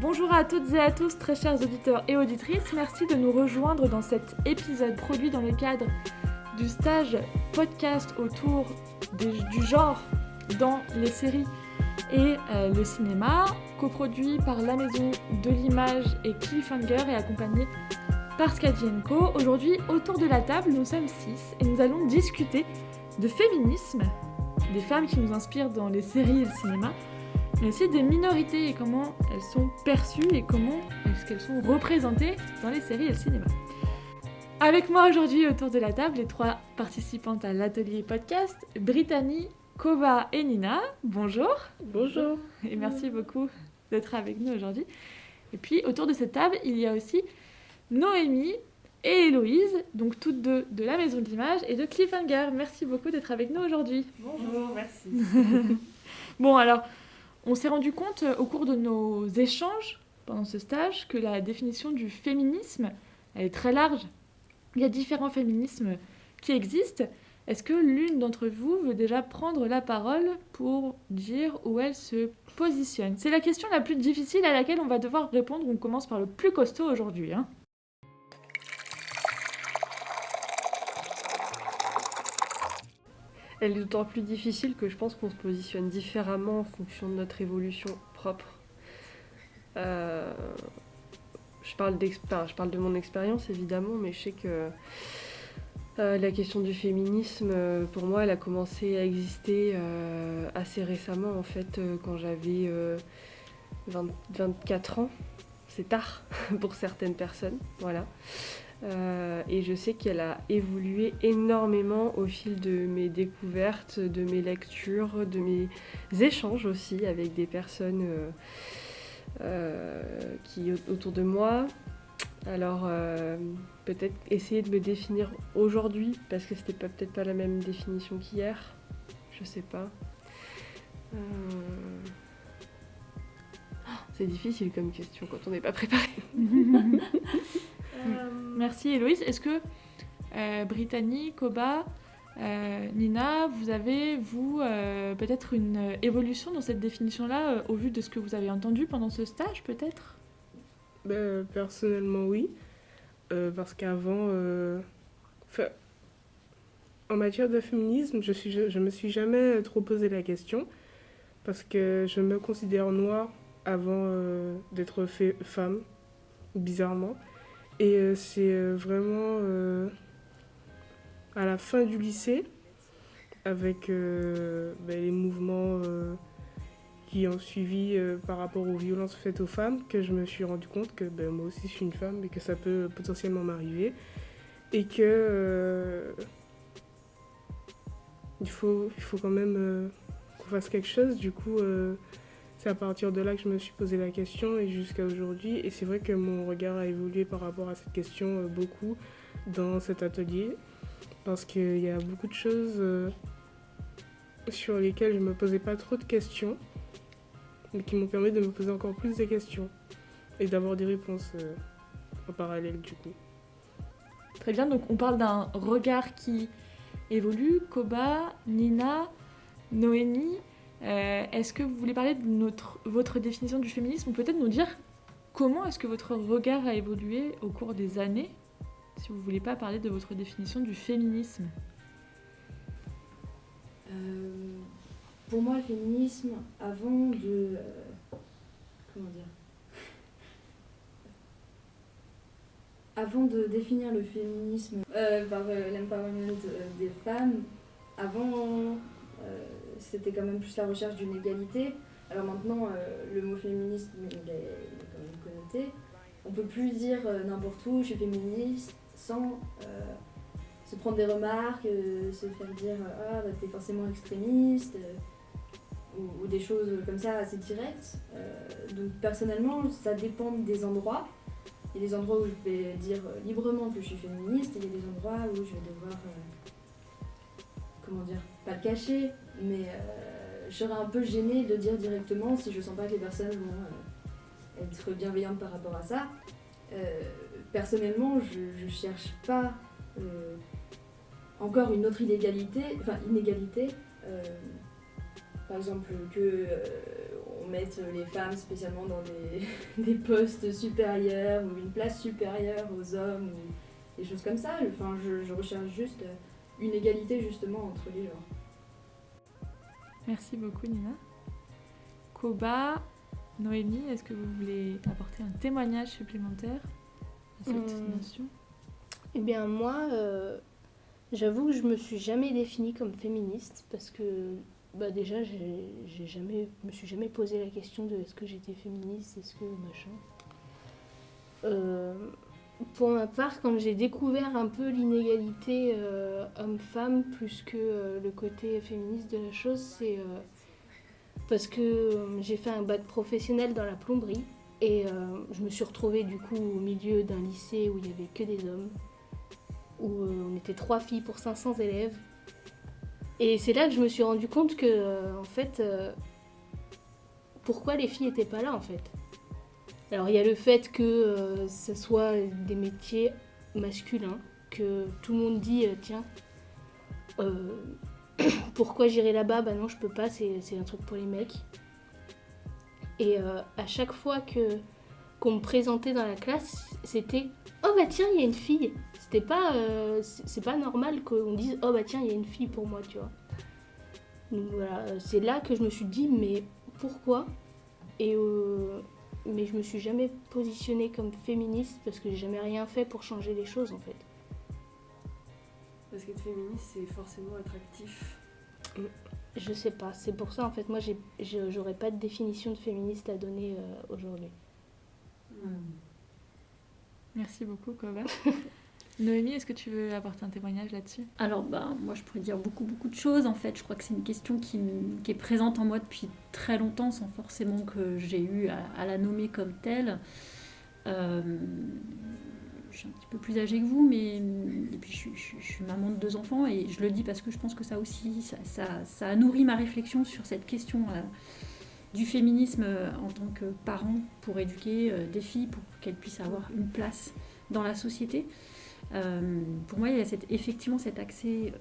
Bonjour à toutes et à tous, très chers auditeurs et auditrices. Merci de nous rejoindre dans cet épisode produit dans le cadre du stage podcast autour du genre dans les séries et le cinéma, coproduit par la Maison de l'Image et Cliffhanger et accompagné par Skadi & Co. Aujourd'hui, autour de la table, nous sommes 6 et nous allons discuter de féminisme, des femmes qui nous inspirent dans les séries et le cinéma, mais aussi des minorités et comment elles sont perçues et comment est-ce qu'elles sont représentées dans les séries et le cinéma. Avec moi aujourd'hui autour de la table, les 3 participantes à l'atelier podcast, Brittany, Koba et Nina. Bonjour. Bonjour. Et merci beaucoup d'être avec nous aujourd'hui. Et puis autour de cette table, il y a aussi Noémie et Héloïse, donc toutes deux de la Maison de l'Image et de Cliffhanger. Merci beaucoup d'être avec nous aujourd'hui. Bonjour, merci. Bon, alors, on s'est rendu compte au cours de nos échanges pendant ce stage que la définition du féminisme, elle est très large. Il y a différents féminismes qui existent. Est-ce que l'une d'entre vous veut déjà prendre la parole pour dire où elle se positionne ? C'est la question la plus difficile à laquelle on va devoir répondre. On commence par le plus costaud aujourd'hui, hein. Elle est d'autant plus difficile que je pense qu'on se positionne différemment en fonction de notre évolution propre. Je parle de mon expérience évidemment, mais je sais que la question du féminisme, pour moi, elle a commencé à exister assez récemment, en fait, quand j'avais 24 ans. C'est tard pour certaines personnes, voilà. Et je sais qu'elle a évolué énormément au fil de mes découvertes, de mes lectures, de mes échanges aussi avec des personnes autour de moi. Alors peut-être essayer de me définir aujourd'hui, parce que c'était peut-être pas la même définition qu'hier, je sais pas. C'est difficile comme question quand on n'est pas préparé. Merci Héloïse. Est-ce que Brittany, Koba, Nina, vous avez, peut-être une évolution dans cette définition-là au vu de ce que vous avez entendu pendant ce stage, peut-être ? Personnellement, oui. Parce qu'avant, en matière de féminisme, je me suis jamais trop posé la question. Parce que je me considère noire avant d'être femme, bizarrement. Et c'est vraiment à la fin du lycée, avec les mouvements qui ont suivi par rapport aux violences faites aux femmes, que je me suis rendu compte que moi aussi je suis une femme et que ça peut potentiellement m'arriver. Et que il faut quand même qu'on fasse quelque chose. Du coup, c'est à partir de là que je me suis posé la question et jusqu'à aujourd'hui. Et c'est vrai que mon regard a évolué par rapport à cette question beaucoup dans cet atelier. Parce qu'il y a beaucoup de choses sur lesquelles je ne me posais pas trop de questions, mais qui m'ont permis de me poser encore plus de questions et d'avoir des réponses en parallèle du coup. Très bien, donc on parle d'un regard qui évolue. Koba, Nina, Noémie, est-ce que vous voulez parler de votre définition du féminisme ou peut-être nous dire comment est-ce que votre regard a évolué au cours des années, si vous ne voulez pas parler de votre définition du féminisme ? Pour moi, le féminisme, avant de... Avant de définir le féminisme par l'empowerment des femmes, avant, c'était quand même plus la recherche d'une égalité. Alors maintenant, le mot féminisme, il est quand même connoté. On peut plus dire n'importe où, je suis féministe, sans se prendre des remarques, se faire dire « Ah, t'es forcément extrémiste », ou des choses comme ça assez directes. Donc personnellement, ça dépend des endroits. Il y a des endroits où je vais dire librement que je suis féministe, et il y a des endroits où je vais devoir, pas le cacher, mais je serais un peu gênée de dire directement si je sens pas que les personnes vont être bienveillantes par rapport à ça. Personnellement, je cherche pas encore une autre inégalité, par exemple que on mettre les femmes spécialement dans des postes supérieurs ou une place supérieure aux hommes ou des choses comme ça. Enfin, je recherche juste une égalité justement entre les genres. Merci beaucoup Nina. Koba, Noémie, est-ce que vous voulez apporter un témoignage supplémentaire à cette notion ? Eh bien moi, j'avoue que je me suis jamais définie comme féministe parce que déjà je me suis jamais posé la question de est-ce que j'étais féministe, est-ce que machin. Pour ma part, quand j'ai découvert un peu l'inégalité homme-femme plus que le côté féministe de la chose, c'est parce que j'ai fait un bac professionnel dans la plomberie et je me suis retrouvée du coup au milieu d'un lycée où il n'y avait que des hommes, où on était 3 filles pour 500 élèves. Et c'est là que je me suis rendu compte que, en fait, pourquoi les filles n'étaient pas là, en fait. Alors, il y a le fait que ce soit des métiers masculins, que tout le monde dit, tiens, pourquoi j'irai là-bas ? Bah non, je peux pas, c'est un truc pour les mecs. Et à chaque fois qu'on me présentait dans la classe, c'était « Oh bah tiens, il y a une fille !» C'était pas, c'est pas normal qu'on dise « Oh bah tiens, il y a une fille pour moi », tu vois. Donc voilà, c'est là que je me suis dit « Mais pourquoi ?» Mais je me suis jamais positionnée comme féministe parce que j'ai jamais rien fait pour changer les choses en fait. Parce qu'être féministe, c'est forcément être actif. Je sais pas, c'est pour ça en fait, moi j'aurais pas de définition de féministe à donner aujourd'hui. Merci beaucoup Koba. Noémie, est-ce que tu veux apporter un témoignage là-dessus ? Alors, moi, je pourrais dire beaucoup de choses. En fait, je crois que c'est une question qui est présente en moi depuis très longtemps, sans forcément que j'ai eu à la nommer comme telle. Je suis un petit peu plus âgée que vous, mais et puis je suis maman de 2 enfants, et je le dis parce que je pense que ça aussi, ça a nourri ma réflexion sur cette question du féminisme en tant que parent, pour éduquer des filles, pour qu'elles puissent avoir une place dans la société. Pour moi, il y a effectivement cet accès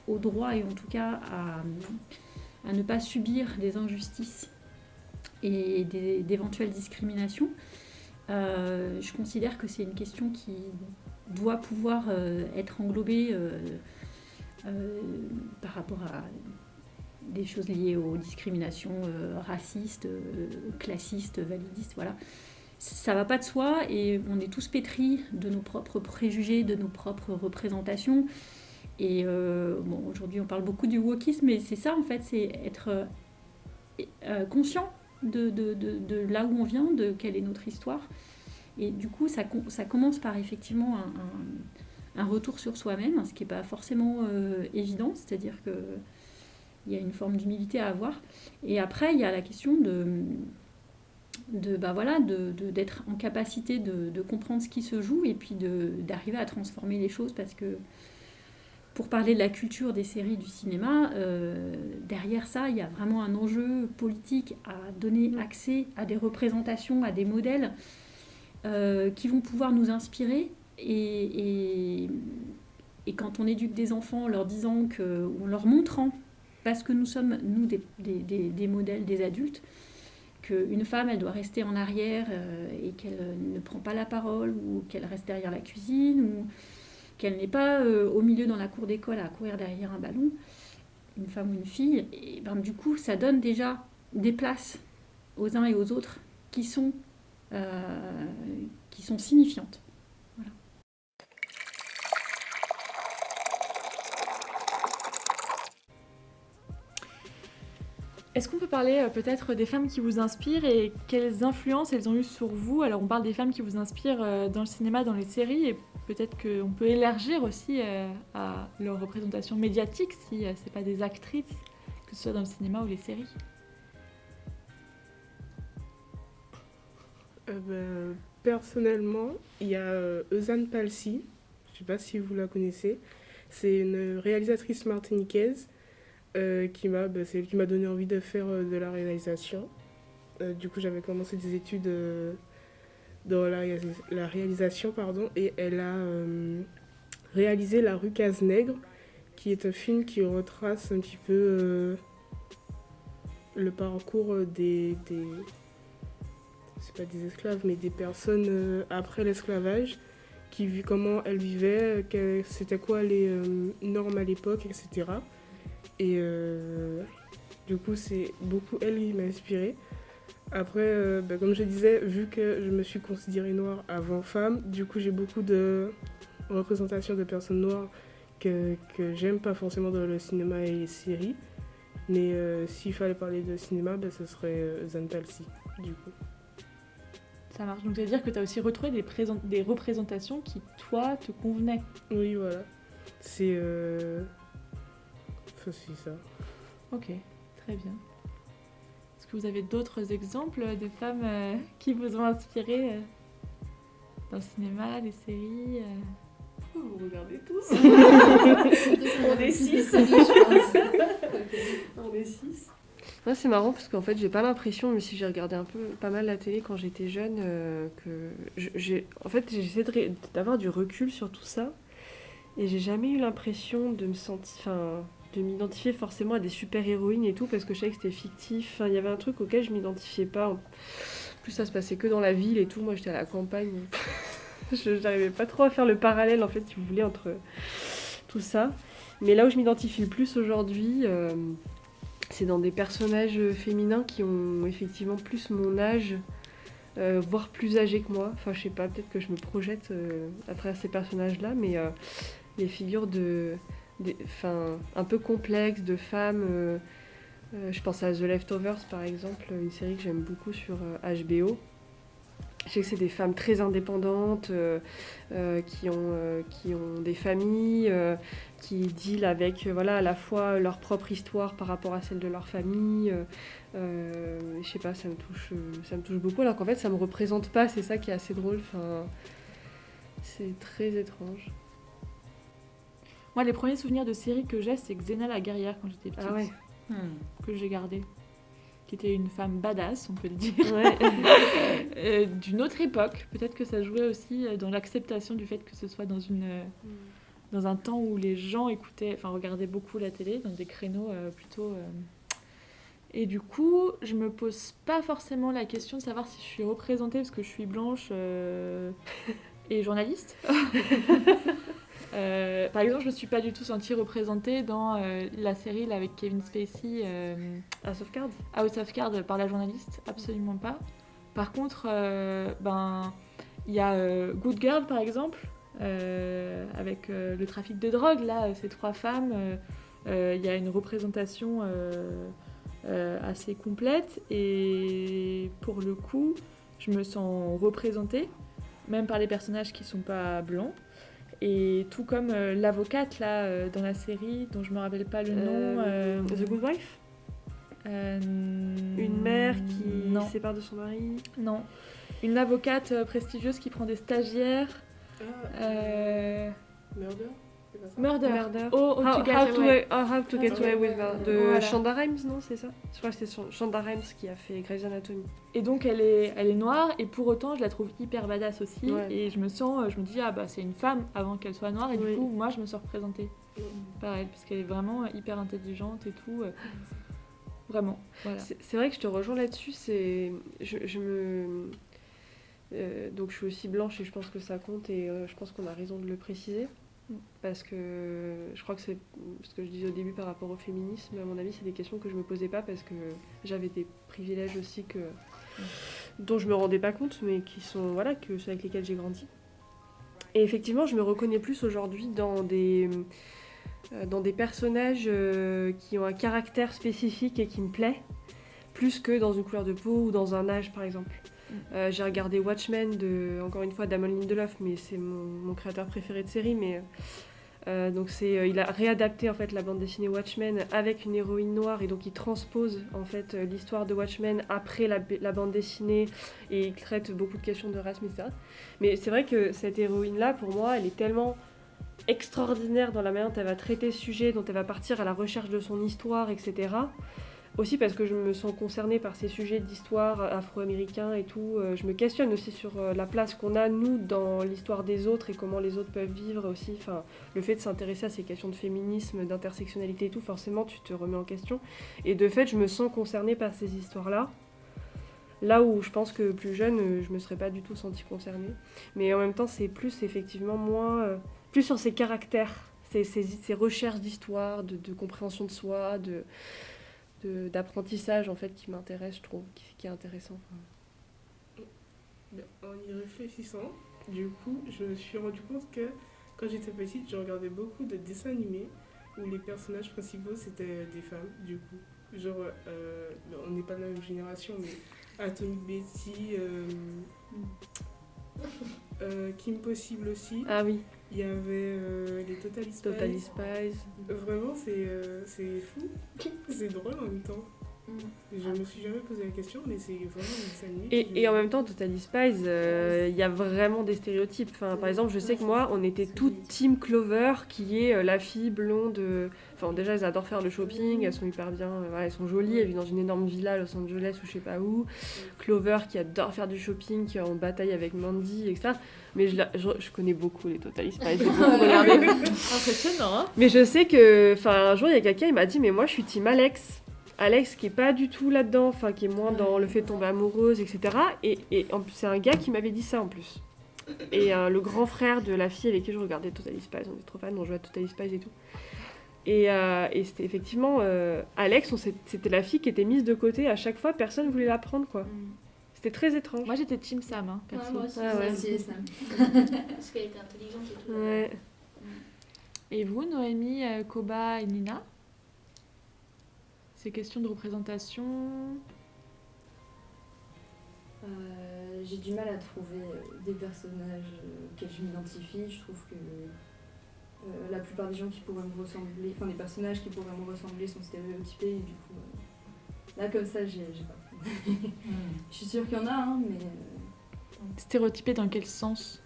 au droit, et en tout cas à ne pas subir des injustices et d'éventuelles discriminations. Je considère que c'est une question qui doit pouvoir être englobée par rapport à des choses liées aux discriminations racistes, classistes, validistes, voilà. Ça va pas de soi, et on est tous pétris de nos propres préjugés, de nos propres représentations. Et aujourd'hui on parle beaucoup du wokisme, mais c'est ça en fait, c'est être conscient de là où on vient, de quelle est notre histoire. Et du coup ça commence par effectivement un retour sur soi-même, ce qui n'est pas forcément évident, c'est-à-dire qu'il y a une forme d'humilité à avoir. Et après il y a la question d'être en capacité de comprendre ce qui se joue, et puis d'arriver à transformer les choses, parce que pour parler de la culture des séries, du cinéma, derrière ça, il y a vraiment un enjeu politique à donner accès à des représentations, à des modèles qui vont pouvoir nous inspirer, et quand on éduque des enfants en leur disant en leur montrant, parce que nous sommes, nous, des modèles, des adultes, qu'une femme, elle doit rester en arrière et qu'elle ne prend pas la parole, ou qu'elle reste derrière la cuisine, ou qu'elle n'est pas au milieu dans la cour d'école à courir derrière un ballon, une femme ou une fille, et du coup, ça donne déjà des places aux uns et aux autres qui sont signifiantes. Voilà. Est-ce qu'on peut parler peut-être des femmes qui vous inspirent et quelles influences elles ont eues sur vous ? Alors on parle des femmes qui vous inspirent dans le cinéma, dans les séries, et peut-être qu'on peut élargir aussi à leur représentation médiatique, si c'est pas des actrices, que ce soit dans le cinéma ou les séries. Personnellement, il y a Eusanne Palsy, je ne sais pas si vous la connaissez. C'est une réalisatrice martiniquaise c'est elle qui m'a donné envie de faire de la réalisation. Du coup, j'avais commencé des études dans la réalisation, et elle a réalisé La rue Cazenègre, qui est un film qui retrace un petit peu le parcours c'est pas des esclaves, mais des personnes après l'esclavage, comment elles vivaient, c'était quoi les normes à l'époque, etc. Et du coup, c'est beaucoup elle qui m'a inspirée. Après, comme je disais, vu que je me suis considérée noire avant femme, du coup, j'ai beaucoup de représentations de personnes noires que j'aime pas forcément dans le cinéma et les séries. Mais s'il fallait parler de cinéma, ce serait Zan Palsy, du coup. Ça marche. Donc, ça veut dire que tu as aussi retrouvé des représentations qui, toi, te convenaient. Oui, voilà. C'est ça. Ok, très bien. Est-ce que vous avez d'autres exemples de femmes qui vous ont inspiré dans le cinéma, les séries Vous regardez tous. On est 6. On est 6. Ouais, c'est marrant parce qu'en fait, j'ai pas l'impression, même si j'ai regardé pas mal la télé quand j'étais jeune, en fait, j'essaie d'avoir du recul sur tout ça et j'ai jamais eu l'impression de m'identifier forcément à des super-héroïnes et tout parce que je savais que c'était fictif. Il y avait un truc auquel je m'identifiais pas. En plus, ça se passait que dans la ville et tout. Moi, j'étais à la campagne. Je n'arrivais pas trop à faire le parallèle, en fait, si vous voulez, entre tout ça. Mais là où je m'identifie le plus aujourd'hui, c'est dans des personnages féminins qui ont effectivement plus mon âge, voire plus âgés que moi. Enfin, je sais pas, peut-être que je me projette à travers ces personnages-là, mais les figures un peu complexes de femmes. Je pense à The Leftovers, par exemple, une série que j'aime beaucoup sur HBO. Je sais que c'est des femmes très indépendantes, qui ont des familles, qui dealent avec à la fois leur propre histoire par rapport à celle de leur famille. Je sais pas, ça me touche beaucoup, alors qu'en fait ça me représente pas, c'est ça qui est assez drôle. C'est très étrange. Moi, les premiers souvenirs de séries que j'ai, c'est Xena la guerrière quand j'étais petite, Ah ouais. que j'ai gardé. Qui était une femme badass, on peut le dire, Ouais. d'une autre époque. Peut-être que ça jouait aussi dans l'acceptation du fait que ce soit dans un temps où les gens regardaient beaucoup la télé, dans des créneaux plutôt... Et du coup, je me pose pas forcément la question de savoir si je suis représentée parce que je suis blanche et journaliste. Par exemple, je me suis pas du tout sentie représentée dans la série là, avec Kevin Spacey, House of Cards par la journaliste, absolument pas. Par contre, il y a Good Girl par exemple, avec le trafic de drogue, là, ces 3 femmes, il y a une représentation assez complète et pour le coup, je me sens représentée, même par les personnages qui sont pas blancs. Et tout comme l'avocate là dans la série dont je me rappelle pas le nom. The Good Wife. Une mère qui se sépare de son mari. Non. Une avocate prestigieuse qui prend des stagiaires. Murder. How to Get Away with Murder. De Voilà. Shonda Rhimes, non, c'est ça ? Je crois que c'est Shonda Rhimes qui a fait Grey's Anatomy. Et donc elle est noire et pour autant je la trouve hyper badass aussi. Ouais. Et je me dis c'est une femme avant qu'elle soit noire et Oui. du coup moi je me sens représentée par elle parce qu'elle est vraiment hyper intelligente et tout. Vraiment. Voilà. C'est vrai que je te rejoins là-dessus. Donc je suis aussi blanche et je pense que ça compte et je pense qu'on a raison de le préciser. Parce que je crois que c'est ce que je disais au début par rapport au féminisme, à mon avis c'est des questions que je me posais pas parce que j'avais des privilèges aussi dont je me rendais pas compte mais qui sont avec lesquels j'ai grandi. Et effectivement je me reconnais plus aujourd'hui dans des personnages qui ont un caractère spécifique et qui me plaît plus que dans une couleur de peau ou dans un âge par exemple. J'ai regardé Watchmen encore une fois Damon Lindelof, mais c'est mon créateur préféré de série. Mais il a réadapté en fait la bande dessinée Watchmen avec une héroïne noire et donc il transpose en fait l'histoire de Watchmen après la bande dessinée et il traite beaucoup de questions de racisme, etc. Mais c'est vrai que cette héroïne là, pour moi, elle est tellement extraordinaire dans la manière dont elle va traiter ce sujet, dont elle va partir à la recherche de son histoire, etc. Aussi parce que je me sens concernée par ces sujets d'histoire afro-américains et tout. Je me questionne aussi sur la place qu'on a, nous, dans l'histoire des autres et comment les autres peuvent vivre aussi. Enfin, le fait de s'intéresser à ces questions de féminisme, d'intersectionnalité et tout, forcément, tu te remets en question. Et de fait, je me sens concernée par ces histoires-là. Là où je pense que plus jeune, je me serais pas du tout sentie concernée. Mais en même temps, c'est plus, effectivement, moins... plus sur ces caractères, ces recherches d'histoire, de compréhension de soi, d'apprentissage en fait qui m'intéresse, je trouve, qui est intéressant. En y réfléchissant, du coup, je me suis rendu compte que quand j'étais petite, je regardais beaucoup de dessins animés où les personnages principaux c'était des femmes, du coup. Genre, on n'est pas de la même génération, mais Atomic Betty, Kim Possible aussi. Ah oui. Il y avait les Totally Spies. Totally Spies. Vraiment, c'est fou. C'est drôle en même temps. Je me suis jamais posé la question, mais c'est vraiment un dessin animé. Et en même temps, Totally Spies, il y a vraiment des stéréotypes. Enfin, par exemple, je sais que moi, on était toutes Team Clover, qui est la fille blonde. Enfin, déjà, elles adorent faire le shopping, elles sont hyper bien. Voilà, elles sont jolies, elles vivent dans une énorme villa à Los Angeles ou je sais pas où. Clover, qui adore faire du shopping, qui est en bataille avec Mandy, etc. Mais je connais beaucoup les Totally Spies, j'ai beaucoup regardé. Impressionnant, hein. Mais je sais que, un jour, il y a quelqu'un, il m'a dit, mais moi, je suis Team Alex. Alex qui est pas du tout là-dedans, enfin qui est moins dans le fait de tomber amoureuse, etc. Et en plus, c'est un gars qui m'avait dit ça en plus. Et le grand frère de la fille avec qui je regardais Totally Spies, on était trop fans, on jouait à Totally Spies et tout. Et c'était effectivement Alex, c'était la fille qui était mise de côté à chaque fois, personne voulait la prendre quoi. C'était très étrange. Moi j'étais Team Sam, hein, perso. Ouais, moi aussi, C'est ça. parce qu'elle était intelligente et tout. Ouais. Et vous, Noémie, Koba et Nina? Ces questions de représentation. J'ai du mal à trouver des personnages auxquels je m'identifie. Je trouve que la plupart des gens qui pourraient me ressembler, enfin des personnages qui pourraient me ressembler sont stéréotypés et du coup, là comme ça, j'ai pas. Je suis sûre qu'il y en a, hein, mais Stéréotypé dans quel sens?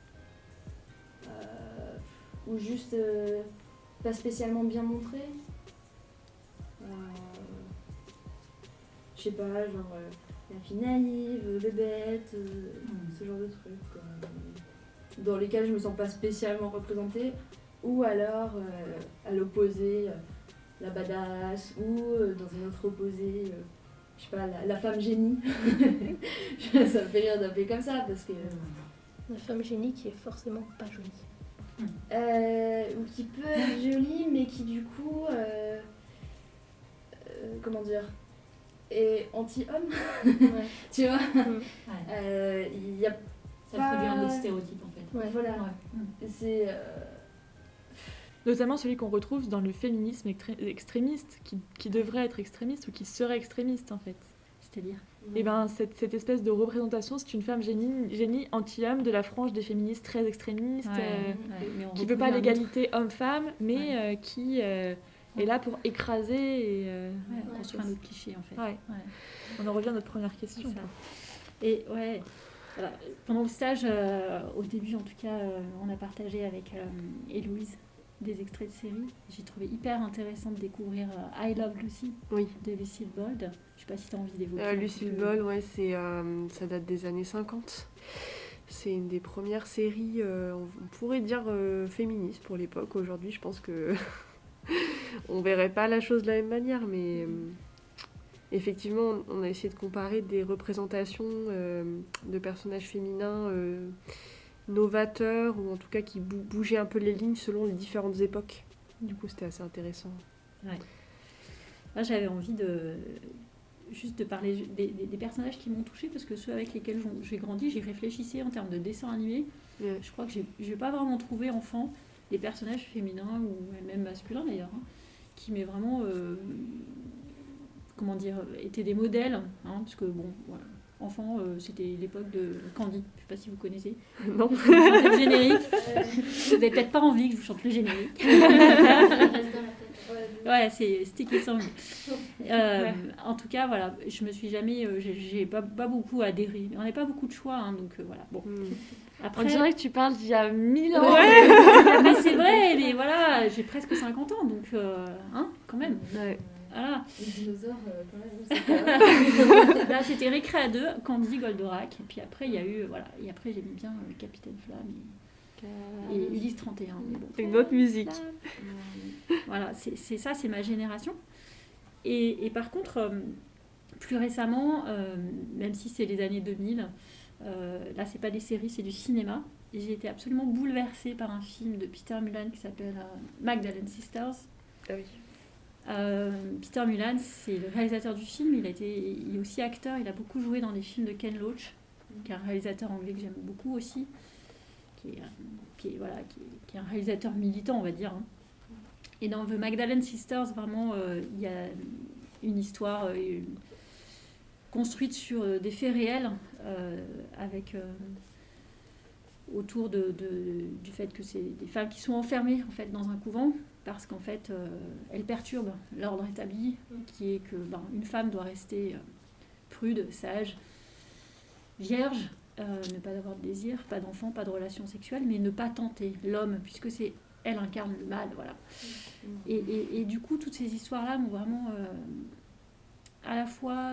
ou juste pas spécialement bien montré. Je sais pas, genre la fille naïve, bébête, ce genre de trucs dans lesquels je me sens pas spécialement représentée, ou alors à l'opposé, la badass, ou dans un autre opposé, je sais pas, la femme génie. Ça me fait rire d'appeler comme ça parce que. La femme génie qui est forcément pas jolie. Ou qui peut être jolie, mais qui du coup. Comment dire, est anti-homme. Ouais. Tu vois, Ouais. il y a Ça produit un autre stéréotype en fait. Ouais. voilà, Ouais. c'est Notamment celui qu'on retrouve dans le féminisme extrémiste, qui devrait être extrémiste ou qui serait extrémiste en fait. C'est-à-dire Et ben cette espèce de représentation, c'est une femme génie anti-homme de la frange des féministes très extrémistes, mais on qui veut retrouve pas un autre- l'égalité homme-femme, mais qui est là pour écraser et construire un autre cliché en fait. ouais. Ouais. On en revient à notre première question. C'est ça. Et ouais, voilà. Pendant le stage, au début en tout cas, on a partagé avec Héloïse des extraits de séries. J'ai trouvé hyper intéressant de découvrir I Love Lucy Oui. de Lucille Ball. Je sais pas si tu as envie d'évoquer. un Lucille petit peu. Ball, ouais, ça date des années 50. C'est une des premières séries, on pourrait dire féministes pour l'époque. Aujourd'hui, je pense que on verrait pas la chose de la même manière, mais effectivement, on a essayé de comparer des représentations de personnages féminins novateurs, ou en tout cas qui bougeaient un peu les lignes selon les différentes époques. Du coup, c'était assez intéressant. Ouais. Moi, j'avais envie juste de parler des personnages qui m'ont touchée, parce que ceux avec lesquels j'ai grandi, j'y réfléchissais en termes de dessin animé. Ouais. Je crois que je vais pas vraiment trouvé enfant des personnages féminins ou même masculins d'ailleurs, hein, qui m'aient vraiment étaient des modèles, hein, parce que bon, voilà, enfant, c'était l'époque de Candy. Je sais pas si vous connaissez. Non. Le générique. Vous n'avez peut-être pas envie que je vous chante le générique. Ouais, c'est sticky song. En tout cas, voilà, je me suis jamais, j'ai pas beaucoup adhéré. On n'a pas beaucoup de choix, hein, donc voilà. Bon. Après, On dirait que tu parles d'il y a 1000 ans. ouais, mais c'est vrai, mais voilà, j'ai presque 50 ans, donc hein, quand même. Ouais. Voilà. Les dinosaures, quand même, c'est pas... Là, c'était Récréa 2, Candy, Goldorak. Et puis après, il y a eu. Voilà. Et après, j'aimais bien Capitaine Flamme et Ulysse 31. Mais bon, Une autre musique. voilà, c'est ça, c'est ma génération. Et par contre, plus récemment, même si c'est les années 2000, là, c'est pas des séries, c'est du cinéma. Et j'ai été absolument bouleversée par un film de Peter Mullan qui s'appelle Magdalene Sisters. Ah oui. Peter Mullan, c'est le réalisateur du film. Il est aussi acteur. Il a beaucoup joué dans des films de Ken Loach, qui est un réalisateur anglais que j'aime beaucoup aussi, qui est un réalisateur militant, on va dire. Hein. Et dans The Magdalene Sisters, vraiment, il y a une histoire construite sur des faits réels, avec autour du fait que c'est des femmes qui sont enfermées en fait dans un couvent parce qu'en fait elles perturbent l'ordre établi, qui est que une femme doit rester prude, sage, vierge, ne pas avoir de désir, pas d'enfant, pas de relation sexuelle, mais ne pas tenter l'homme, puisque elle incarne le mal, voilà. Et du coup, toutes ces histoires-là m'ont vraiment à la fois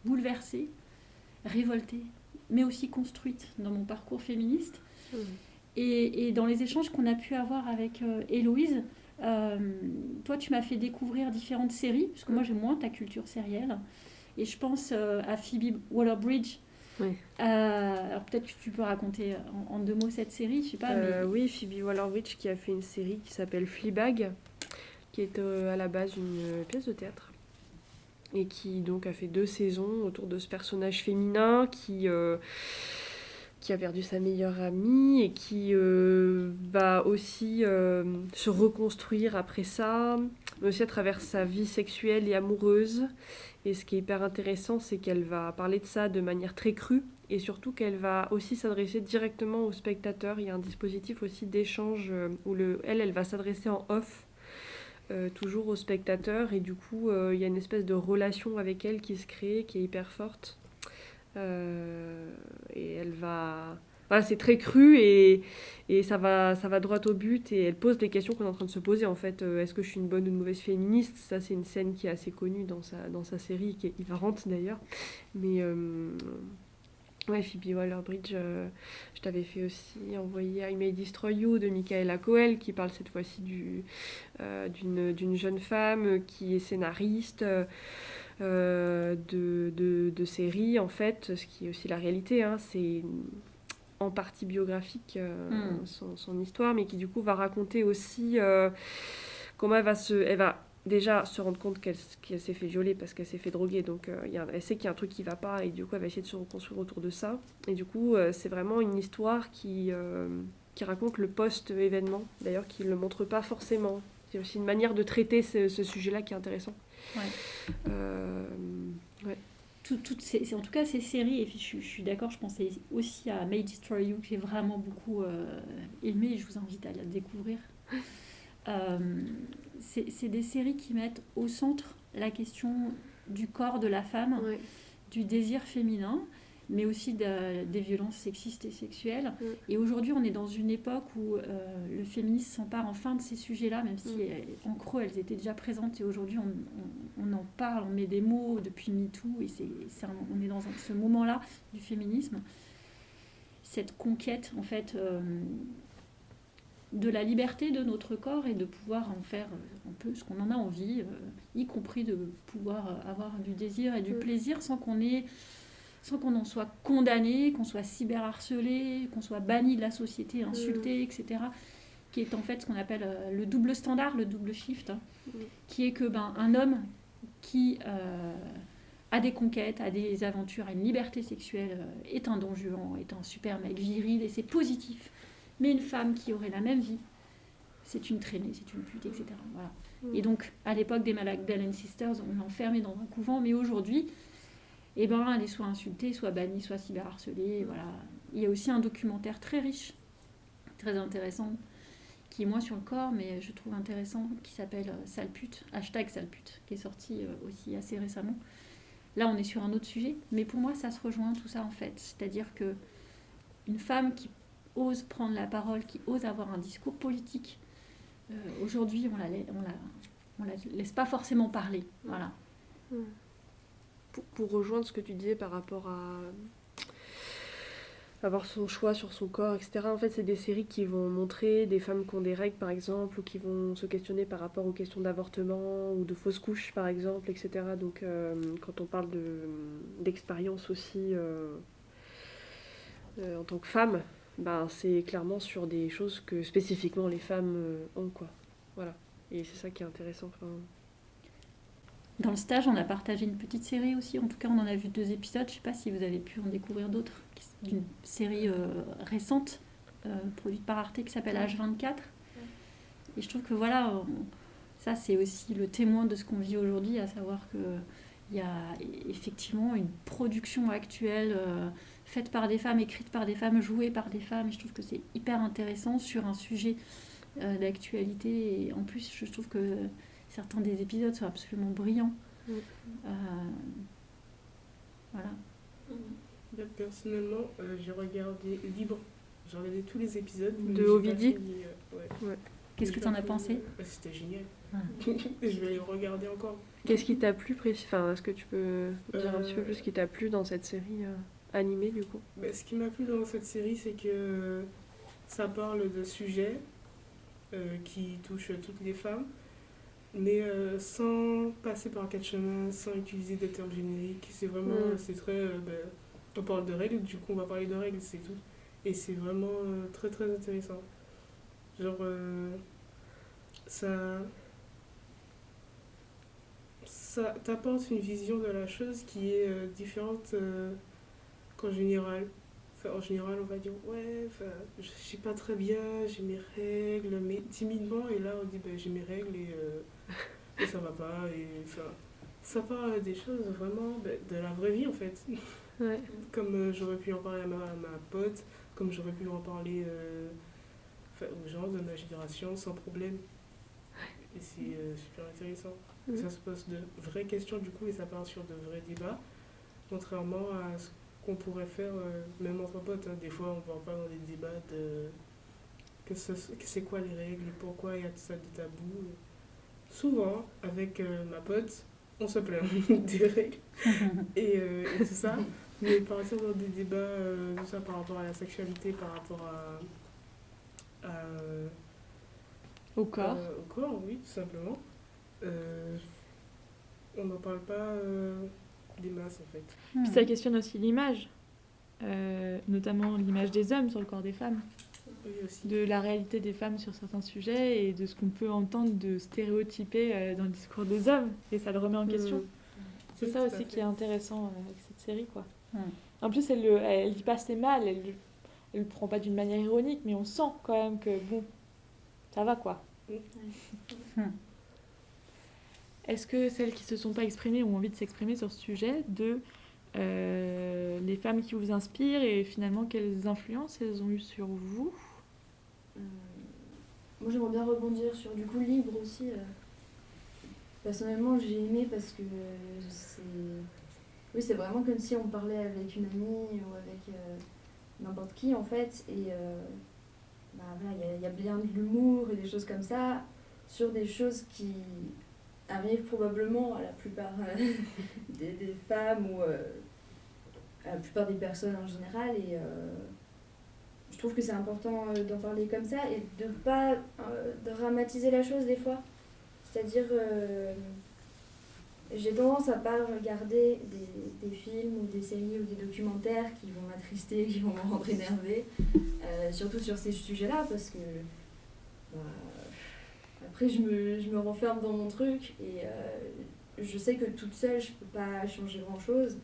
bouleversée, révoltée, mais aussi construite dans mon parcours féministe. Et dans les échanges qu'on a pu avoir avec Héloïse, toi, tu m'as fait découvrir différentes séries, parce que moi, j'ai moins ta culture sérielle. Et je pense à Phoebe Waller-Bridge. Oui. Alors peut-être que tu peux raconter en 2 mots cette série, je sais pas. Mais... Oui, Phoebe Waller-Bridge qui a fait une série qui s'appelle Fleabag, qui est à la base une pièce de théâtre et qui donc a fait 2 saisons autour de ce personnage féminin qui a perdu sa meilleure amie et qui va aussi se reconstruire après ça, mais aussi à travers sa vie sexuelle et amoureuse. Et ce qui est hyper intéressant, c'est qu'elle va parler de ça de manière très crue et surtout qu'elle va aussi s'adresser directement aux spectateurs. Il y a un dispositif aussi d'échange où elle va s'adresser en off, toujours aux spectateurs, et du coup il y a une espèce de relation avec elle qui se crée, qui est hyper forte. Et elle va... Voilà, c'est très cru et ça va droit au but et elle pose les questions qu'on est en train de se poser en fait. Est-ce que je suis une bonne ou une mauvaise féministe ? Ça, c'est une scène qui est assez connue dans sa série, qui est hilarante d'ailleurs. Mais ouais, Phoebe Waller-Bridge, je t'avais fait aussi envoyer I May Destroy You de Michaela Coel, qui parle cette fois-ci d'une jeune femme qui est scénariste de séries en fait, ce qui est aussi la réalité, hein, c'est en partie biographique son histoire, mais qui du coup va raconter aussi comment elle va déjà se rendre compte qu'elle s'est fait violer parce qu'elle s'est fait droguer, donc elle sait qu'il y a un truc qui va pas et du coup elle va essayer de se reconstruire autour de ça, et du coup c'est vraiment une histoire qui raconte le post-événement, d'ailleurs qui ne le montre pas forcément. C'est aussi une manière de traiter ce sujet-là qui est intéressant. Ouais. Ouais. En tout cas, ces séries, et puis je suis d'accord, je pensais aussi à May Destroy You, que j'ai vraiment beaucoup aimé, et je vous invite à la découvrir. C'est des séries qui mettent au centre la question du corps de la femme, du désir féminin, mais aussi des violences sexistes et sexuelles. Et aujourd'hui, on est dans une époque où le féminisme s'empare enfin de ces sujets-là, même si en creux, elles étaient déjà présentes. Et aujourd'hui, on en parle, on met des mots depuis MeToo. Et on est dans ce moment-là du féminisme. Cette conquête, en fait, de la liberté de notre corps et de pouvoir en faire un peu ce qu'on en a envie, y compris de pouvoir avoir du désir et du plaisir sans qu'on en soit condamné, qu'on soit cyberharcelé, qu'on soit banni de la société, insulté, etc. Qui est en fait ce qu'on appelle le double standard, le double shift, hein, qui est que un homme qui a des conquêtes, a des aventures, a une liberté sexuelle, est un don juan, est un super mec viril et c'est positif. Mais une femme qui aurait la même vie, c'est une traînée, c'est une pute, etc. Voilà. Et donc, à l'époque des Magdalene Sisters, on l'enfermait dans un couvent, mais aujourd'hui, elle est soit insultée, soit bannie, soit cyberharcelée. Voilà. Il y a aussi un documentaire très riche, très intéressant, qui est moins sur le corps, mais je trouve intéressant, qui s'appelle Sale pute, #SalePute, qui est sorti aussi assez récemment. Là, on est sur un autre sujet, mais pour moi, ça se rejoint tout ça en fait. C'est-à-dire que une femme qui ose prendre la parole, qui ose avoir un discours politique, aujourd'hui, on la laisse pas forcément parler. Voilà. Pour rejoindre ce que tu disais par rapport à avoir son choix sur son corps, etc. En fait, c'est des séries qui vont montrer des femmes qui ont des règles, par exemple, ou qui vont se questionner par rapport aux questions d'avortement ou de fausses couches, par exemple, etc. Donc, quand on parle d'expérience aussi en tant que femme, ben, c'est clairement sur des choses que spécifiquement les femmes ont, quoi. Voilà. Et c'est ça qui est intéressant. Enfin... Dans le stage, on a partagé une petite série aussi. En tout cas, on en a vu 2 épisodes. Je ne sais pas si vous avez pu en découvrir d'autres. D'une série récente, produite par Arte, qui s'appelle H24. Et je trouve que voilà, ça c'est aussi le témoin de ce qu'on vit aujourd'hui, à savoir qu'il y a effectivement une production actuelle faite par des femmes, écrite par des femmes, jouée par des femmes. Et je trouve que c'est hyper intéressant sur un sujet d'actualité. Et en plus, je trouve que certains des épisodes sont absolument brillants. Voilà. Personnellement, j'ai regardé Libre. J'ai regardé tous les épisodes. De Ovidie. Ouais. Qu'est-ce que tu en as pensé? C'était génial. Je vais les regarder encore. Qu'est-ce qui t'a plu enfin, est-ce que tu peux dire un petit peu plus ce qui t'a plu dans cette série animée, du coup? Ce qui m'a plu dans cette série, c'est que ça parle de sujets qui touchent toutes les femmes, mais sans passer par 4 chemins, sans utiliser des termes génériques. C'est vraiment, c'est très... on parle de règles, du coup on va parler de règles, c'est tout. Et c'est vraiment très très intéressant. Genre, ça t'apporte une vision de la chose qui est différente qu'en général. Enfin, en général, on va dire, ouais, je suis pas très bien, j'ai mes règles, mais timidement, et là on dit, j'ai mes règles et ça va pas. Et ça parle des choses vraiment de la vraie vie en fait. Ouais. Comme j'aurais pu en parler à ma pote, comme j'aurais pu en parler aux gens de ma génération sans problème. Et c'est super intéressant. Ça se pose de vraies questions du coup et ça part sur de vrais débats, contrairement à ce qu'on pourrait faire même entre potes. Des fois on part pas dans des débats de que c'est quoi les règles, pourquoi il y a tout ça de tabou. Souvent avec ma pote on se plaint des règles et tout ça, mais partir dans des débats tout ça par rapport à la sexualité, par rapport Au corps. Au corps, oui, tout simplement. On n'en parle pas des masses, en fait. Puis ça questionne aussi l'image, notamment l'image des hommes sur le corps des femmes. Oui, aussi. De la réalité des femmes sur certains sujets et de ce qu'on peut entendre de stéréotypé dans le discours des hommes. Et ça le remet en question. C'est ça aussi qui est intéressant avec cette série, quoi. En plus, elle dit pas c'est mal, elle le prend pas d'une manière ironique, mais on sent quand même que, bon, ça va, quoi. Est-ce que celles qui se sont pas exprimées ont envie de s'exprimer sur ce sujet de les femmes qui vous inspirent et finalement quelles influences elles ont eues sur vous? Moi j'aimerais bien rebondir sur du coup Libre aussi. Personnellement j'ai aimé parce que c'est vraiment comme si on parlait avec une amie ou avec n'importe qui en fait. Et il y a bien de l'humour et des choses comme ça sur des choses qui arrivent probablement à la plupart des femmes ou à la plupart des personnes en général. Et je trouve que c'est important d'en parler comme ça et de ne pas dramatiser la chose des fois. C'est-à-dire, j'ai tendance à pas regarder des films ou des séries ou des documentaires qui vont m'attrister, qui vont me rendre énervée, surtout sur ces sujets-là, parce que après je me renferme dans mon truc et je sais que toute seule je peux pas changer grand-chose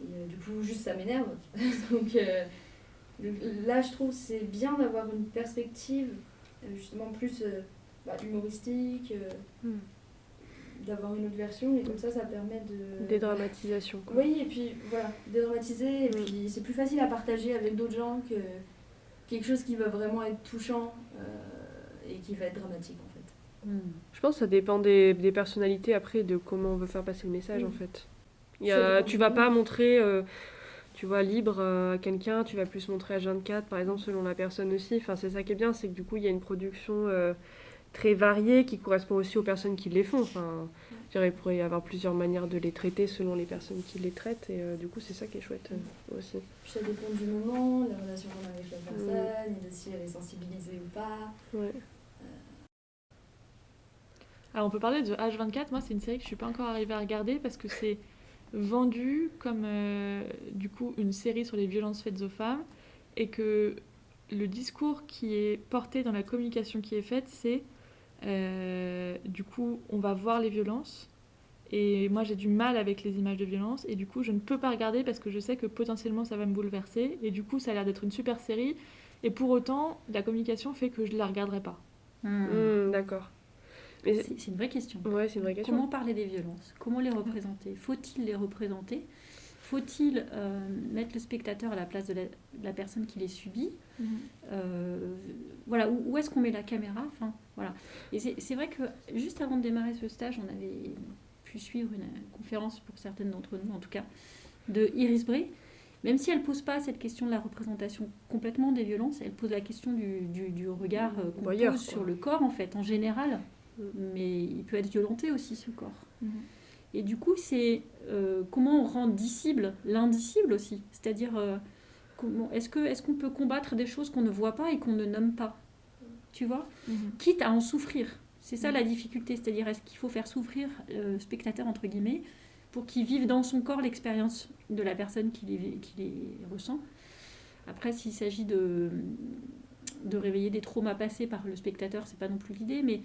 et du coup juste ça m'énerve. Donc là je trouve que c'est bien d'avoir une perspective justement plus humoristique, d'avoir une autre version et comme ça permet de... Dédramatisation, quoi. Oui, et puis voilà, dédramatiser et puis c'est plus facile à partager avec d'autres gens que quelque chose qui va vraiment être touchant et qui va être dramatique en fait. Je pense que ça dépend des personnalités après, de comment on veut faire passer le message en fait. Tu vas pas montrer, tu vois, Libre à quelqu'un, tu vas plus montrer H24 par exemple selon la personne aussi. Enfin, c'est ça qui est bien, c'est que du coup il y a une production très varié, qui correspond aussi aux personnes qui les font. Enfin, je dirais, il pourrait y avoir plusieurs manières de les traiter selon les personnes qui les traitent, et du coup, c'est ça qui est chouette aussi. Ça dépend du moment, la relation qu'on a avec la personne, et de si elle est sensibilisée ou pas. Ouais. Alors on peut parler de H24, moi c'est une série que je suis pas encore arrivée à regarder parce que c'est vendu comme du coup une série sur les violences faites aux femmes et que le discours qui est porté dans la communication qui est faite c'est du coup on va voir les violences et moi j'ai du mal avec les images de violence et du coup je ne peux pas regarder parce que je sais que potentiellement ça va me bouleverser et du coup ça a l'air d'être une super série et pour autant la communication fait que je la regarderai pas. D'accord. Mais C'est une vraie question. ouais, c'est une vraie question. Comment parler des violences? Comment les représenter? Faut-il les représenter? Faut-il mettre le spectateur à la place de la personne qui les subit? Voilà, où est-ce qu'on met la caméra? Enfin, voilà. Et c'est vrai que juste avant de démarrer ce stage, on avait pu suivre une conférence, pour certaines d'entre nous en tout cas, de Iris Bray. Même si elle ne pose pas cette question de la représentation complètement des violences, elle pose la question du regard qu'on Voyeur, pose quoi. sur le corps, en fait, en général. Mais il peut être violenté aussi, ce corps. Et du coup, c'est comment on rend dissible l'indicible aussi. C'est-à-dire, est-ce qu'on peut combattre des choses qu'on ne voit pas et qu'on ne nomme pas? Tu vois? Quitte à en souffrir. C'est ça la difficulté. C'est-à-dire, est-ce qu'il faut faire souffrir le spectateur, entre guillemets, pour qu'il vive dans son corps l'expérience de la personne qui les ressent? Après, s'il s'agit de réveiller des traumas passés par le spectateur, c'est pas non plus l'idée, mais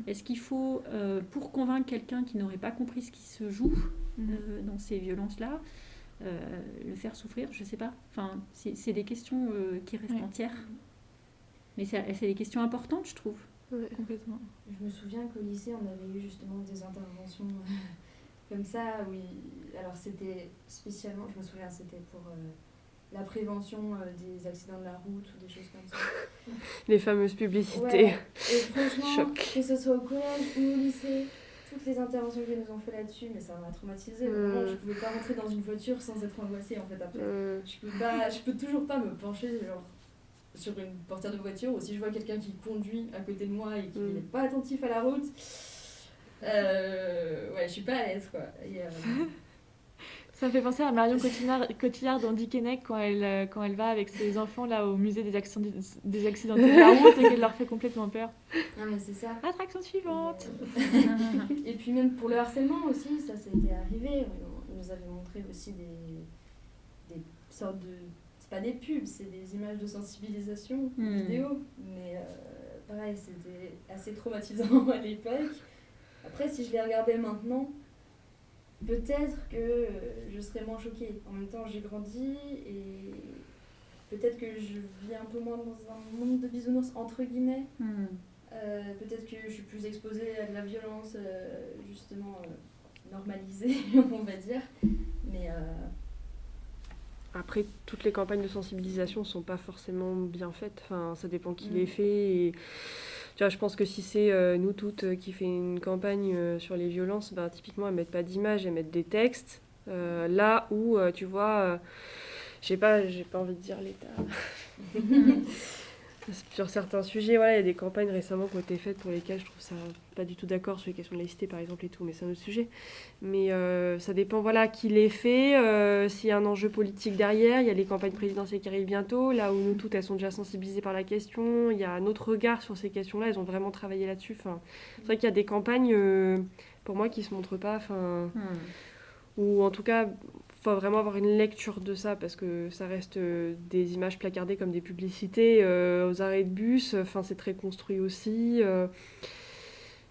est-ce qu'il faut, pour convaincre quelqu'un qui n'aurait pas compris ce qui se joue dans ces violences-là, le faire souffrir? Je sais pas. Enfin, c'est des questions qui restent entières. Mais c'est des questions importantes, je trouve. Ouais. Complètement. Je me souviens qu'au lycée, on avait eu justement des interventions comme ça. Alors c'était spécialement, je me souviens, c'était pour la prévention des accidents de la route ou des choses comme ça. Les fameuses publicités. Ouais. Et franchement, Choc. que ce soit au collège ou au lycée, toutes les interventions qu'ils nous ont fait là-dessus, mais ça m'a traumatisée. Vraiment, je pouvais pas rentrer dans une voiture sans être angoissée en fait après. Je peux toujours pas me pencher genre sur une portière de voiture ou si je vois quelqu'un qui conduit à côté de moi et qui n'est pas attentif à la route. Ouais, je suis pas à l'aise quoi. Et, Ça me fait penser à Marion Cotillard dans Dick et Nick quand elle va avec ses enfants là au musée des accidentés de la route et qu'elle leur fait complètement peur. Non mais c'est ça. Attraction suivante. Et puis même pour le harcèlement aussi, ça c'était arrivé. Ils nous avaient montré aussi des sortes de... C'est pas des pubs, c'est des images de sensibilisation vidéo. Mais pareil, c'était assez traumatisant à l'époque. Après, si je les regardais maintenant, peut-être que je serais moins choquée. En même temps, j'ai grandi et peut-être que je vis un peu moins dans un monde de bisounours, entre guillemets. Peut-être que je suis plus exposée à de la violence, justement, normalisée, on va dire. Mais... Après, toutes les campagnes de sensibilisation ne sont pas forcément bien faites. Enfin, ça dépend qui les fait. Et, tu vois, je pense que si c'est nous toutes qui fait une campagne sur les violences, ben, typiquement, elles ne mettent pas d'images, elles mettent des textes. Là où, tu vois, j'ai pas envie de dire l'État. Sur certains sujets, voilà, il y a des campagnes récemment qui ont été faites pour lesquelles je trouve ça pas du tout d'accord sur les questions de laïcité par exemple et tout, mais c'est un autre sujet. Mais ça dépend, voilà, qui les fait, s'il y a un enjeu politique derrière. Il y a les campagnes présidentielles qui arrivent bientôt, là où nous toutes elles sont déjà sensibilisées par la question. Il y a un autre regard sur ces questions-là, elles ont vraiment travaillé là-dessus. Enfin, c'est vrai qu'il y a des campagnes pour moi qui se montrent pas, enfin, ou en tout cas. Faut vraiment avoir une lecture de ça parce que ça reste des images placardées comme des publicités aux arrêts de bus. Enfin, c'est très construit aussi.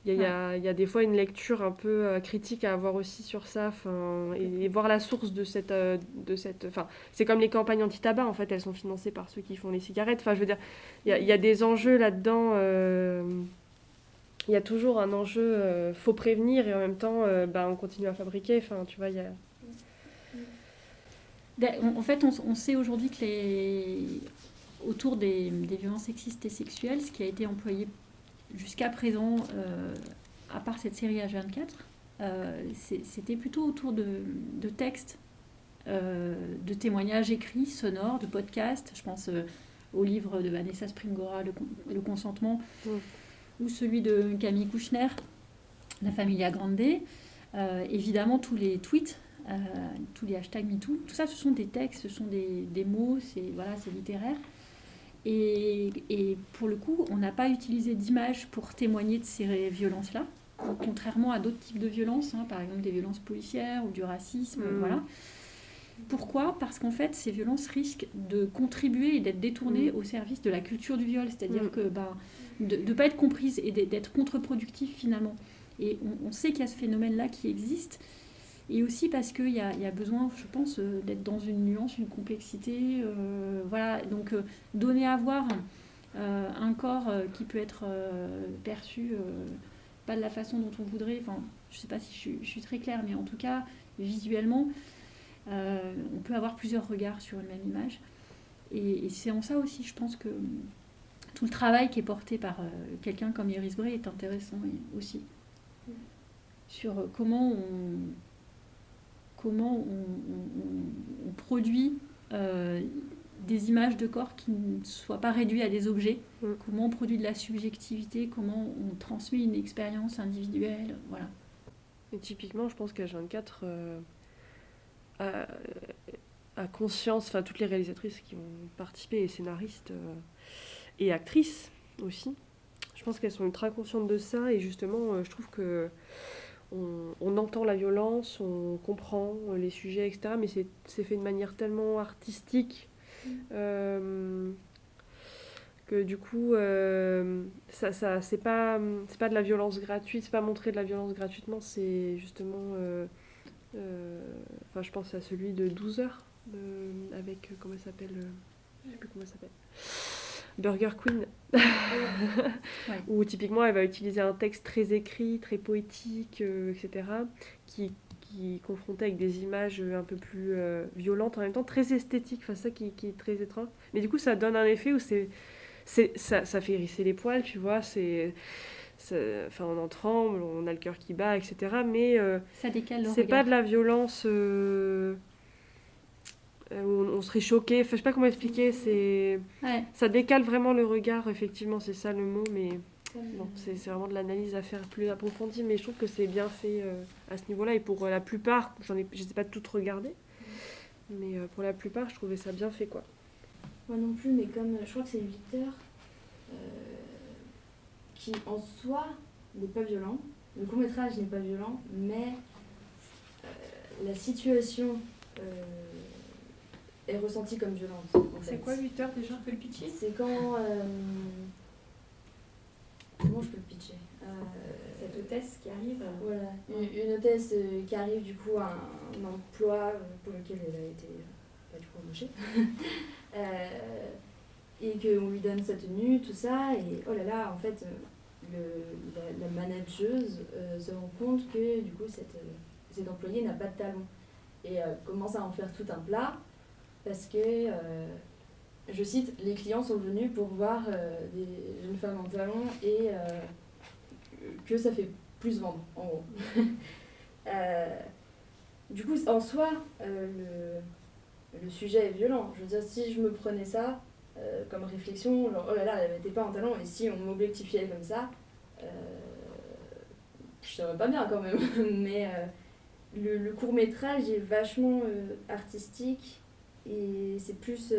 Il y a des fois une lecture un peu critique à avoir aussi sur ça. Et voir la source de cette. Enfin, c'est comme les campagnes anti-tabac, en fait, elles sont financées par ceux qui font les cigarettes. Enfin, je veux dire, il y a des enjeux là-dedans. Il y a toujours un enjeu, faut prévenir et en même temps, on continue à fabriquer. Enfin, tu vois, il y a... En fait, on sait aujourd'hui que autour des violences sexistes et sexuelles, ce qui a été employé jusqu'à présent, à part cette série H24, c'était plutôt autour de textes, de témoignages écrits, sonores, de podcasts. Je pense au livre de Vanessa Springora, Le consentement, ou celui de Camille Kouchner, La Familia Grande. Évidemment, tous les tweets, tous les hashtags MeToo, tout ça, ce sont des textes, ce sont des mots, c'est littéraire. Et pour le coup, on n'a pas utilisé d'images pour témoigner de ces violences-là, contrairement à d'autres types de violences, par exemple des violences policières ou du racisme. Voilà. Pourquoi ? Parce qu'en fait, ces violences risquent de contribuer et d'être détournées au service de la culture du viol, c'est-à-dire que de ne pas être comprises et d'être contre-productif finalement. Et on sait qu'il y a ce phénomène-là qui existe, et aussi parce qu'il y a besoin, je pense, d'être dans une nuance, une complexité. Voilà, donc donner à voir un corps qui peut être perçu pas de la façon dont on voudrait, enfin, je ne sais pas si je suis très claire, mais en tout cas, visuellement, on peut avoir plusieurs regards sur une même image. Et c'est en ça aussi, je pense que tout le travail qui est porté par quelqu'un comme Iris Bray est intéressant aussi. Sur comment on produit des images de corps qui ne soient pas réduits à des objets, comment on produit de la subjectivité, comment on transmet une expérience individuelle, voilà. Et typiquement, je pense qu'H24 a conscience, enfin toutes les réalisatrices qui ont participé, et scénaristes et actrices aussi, je pense qu'elles sont ultra conscientes de ça, et justement, je trouve que on entend la violence, on comprend les sujets, etc. Mais c'est fait de manière tellement artistique que du coup, ça c'est pas de la violence gratuite, c'est pas montrer de la violence gratuitement, c'est justement... je pense à celui de 12 heures, avec, comment elle s'appelle, je sais plus comment elle s'appelle, Burger Queen, où typiquement elle va utiliser un texte très écrit, très poétique, etc., qui est confronté avec des images un peu plus violentes, en même temps très esthétiques, enfin ça qui est très étrange. Mais du coup ça donne un effet où ça fait hérisser les poils, tu vois, on en tremble, on a le cœur qui bat, etc. Mais ça décale le c'est regard. pas de la violence... on serait choqué, enfin je sais pas comment expliquer, ça décale vraiment le regard, effectivement c'est ça le mot, mais bon, c'est vraiment de l'analyse à faire plus approfondie, mais je trouve que c'est bien fait à ce niveau-là, et pour la plupart, je ne les ai pas toutes regardées, mais pour la plupart je trouvais ça bien fait, quoi. Moi non plus, mais comme je crois que c'est Victor qui en soi n'est pas violent, le court-métrage n'est pas violent, mais la situation est ressentie comme violente. C'est quoi 8 heures déjà? peux le pitcher? C'est quand... Comment je peux le pitcher? Cette hôtesse qui arrive. Voilà, une hôtesse qui arrive du coup à un emploi pour lequel elle a été pas du coup embauchée. Et qu'on lui donne sa tenue, tout ça, et oh là là, en fait, la manageuse se rend compte que du coup cet employé n'a pas de talent. Et commence à en faire tout un plat, parce que, je cite, les clients sont venus pour voir des jeunes femmes en talons et que ça fait plus vendre, en gros. Du coup, en soi, le sujet est violent. Je veux dire, si je me prenais ça comme réflexion, genre, oh là là, elle n'était pas en talons, et si on m'objectifiait comme ça, je serais pas bien quand même. Mais le court-métrage est vachement artistique, et c'est plus,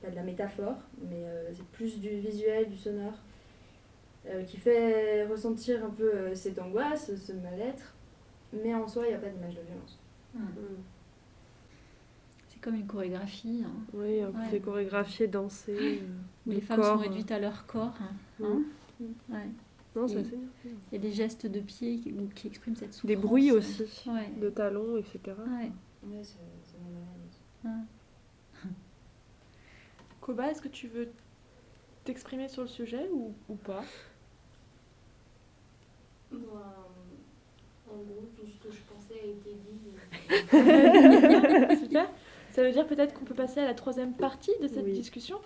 pas de la métaphore, mais c'est plus du visuel, du sonore, qui fait ressentir un peu cette angoisse, ce mal-être, mais en soi, il n'y a pas d'image de violence. C'est comme une chorégraphie. Hein. Oui, un peu chorégraphié, dansé. Où les femmes sont réduites à leur corps. Hein. Ouais. Non, c'est assez bien. Il y a des gestes de pied qui expriment cette souffrance. Des bruits aussi, ouais. de talons, etc. Ouais. Ouais, c'est mon analyse. Ouais. Koba, est-ce que tu veux t'exprimer sur le sujet ou pas? En gros, tout ce que je pensais a été dit. Super. Ça veut dire peut-être qu'on peut passer à la troisième partie de cette Oui. discussion.